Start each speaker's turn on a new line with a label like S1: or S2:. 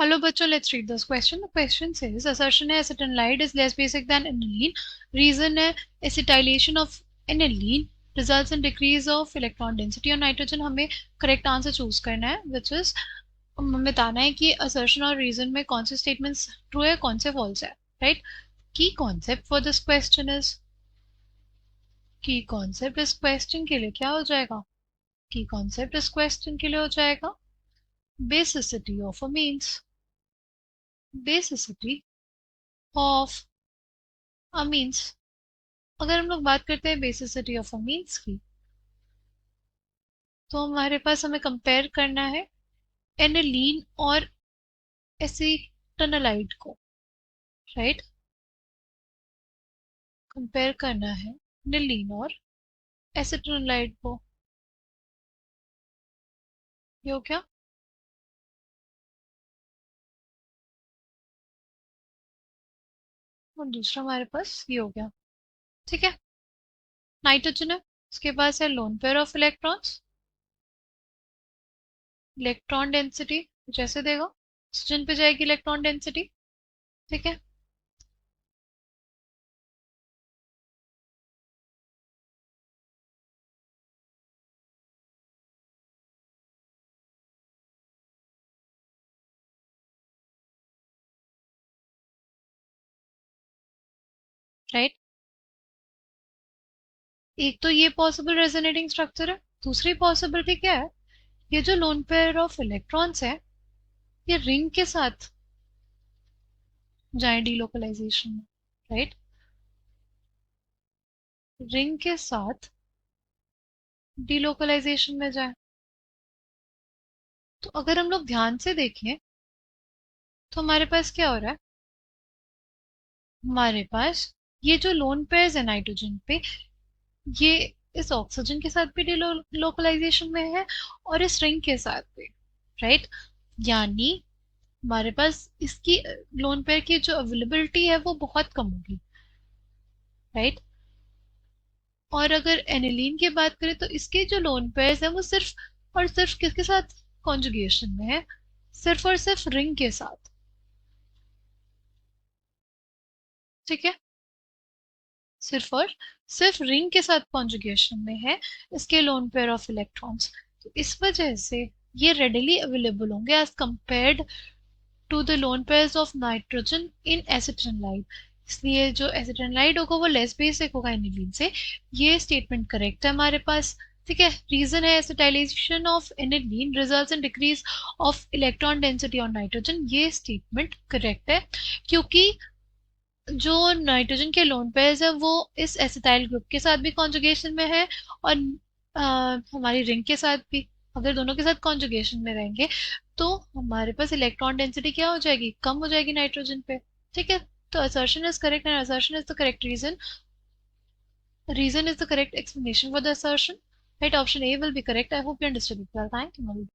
S1: Hello बच्चों, let's read this question. The question says assertion है acetonide is less basic than aniline. Reason है acetylation of aniline results in decrease of electron density on nitrogen. हमें correct answer choose करना है, which is हमें बताना है कि assertion और reason में कौन से statements true है, कौन से false है, right? Key concept for this question is key concept इस question के लिए क्या हो जाएगा? Key concept इस question के लिए हो जाएगा basicity of amines. Basicity of amines. अगर हम लोग बात करते हैं बेसिसिटी ऑफ अमीन्स की, तो हमारे पास हमें कंपेयर करना है एनिलीन और एसीटोनालाइड को, राइट? कंपेयर करना है एनिलीन और एसीटोनालाइड को। ये हो क्या? और दूसरा हमारे पास ये हो गया, ठीक है। नाइट्रोजन है, उसके पास है lone pair of electrons, electron density जैसे देगा ऑक्सीजन पे जाएगी इलेक्ट्रॉन डेंसिटी, ठीक है। राइट, एक तो ये पॉसिबल रेजोनेटिंग स्ट्रक्चर है, दूसरी पॉसिबिलिटी क्या है, ये जो लोन पेयर ऑफ इलेक्ट्रॉन्स है ये रिंग के साथ जाए डीलोकलाइजेशन में, राइट? रिंग के साथ डीलोकलाइजेशन में जाए। तो अगर हम लोग ध्यान से देखें तो हमारे पास क्या हो रहा है, हमारे पास ये जो लोन पेयर्स है नाइट्रोजन पे, ये इस ऑक्सीजन के साथ भी डीलोकलाइजेशन में है और इस रिंग के साथ भी, राइट? यानी हमारे पास इसकी लोन पेयर की जो अवेलेबिलिटी है वो बहुत कम होगी, राइट? और अगर एनिलीन की बात करें तो इसके जो लोन पेयर्स हैं वो सिर्फ और सिर्फ किसके साथ कॉन्जुगेशन में है, सिर्फ और सिर्फ रिंग के साथ, ठीक है। सिर्फ और सिर्फ रिंग के साथ कॉन्जुगेशन में है इसके लोन पेयर ऑफ इलेक्ट्रॉन्स। तो इस वजह से ये रेडिली अवेलेबल होंगे as compared to the lone pairs of nitrogen in acetanilide. इसलिए जो एसिटोनाइड होगा वो लेस बेसिक होगा एनिलीन से। ये स्टेटमेंट करेक्ट है हमारे पास, ठीक है। रीजन है acetylation of aniline results in decrease of electron density on nitrogen. ये स्टेटमेंट करेक्ट है क्योंकि जो नाइट्रोजन के लोन पेयर्स है वो इस एसिटाइल ग्रुप के साथ भी कॉन्जुगेशन में है और हमारी रिंग के साथ भी। अगर दोनों के साथ कॉन्जुगेशन में रहेंगे तो हमारे पास इलेक्ट्रॉन डेंसिटी क्या हो जाएगी, कम हो जाएगी नाइट्रोजन पे, ठीक है। तो assertion is correct and assertion is the correct reason, reason is the correct explanation for the assertion, right? Option A will be correct. I hope you understood it well. Thank you.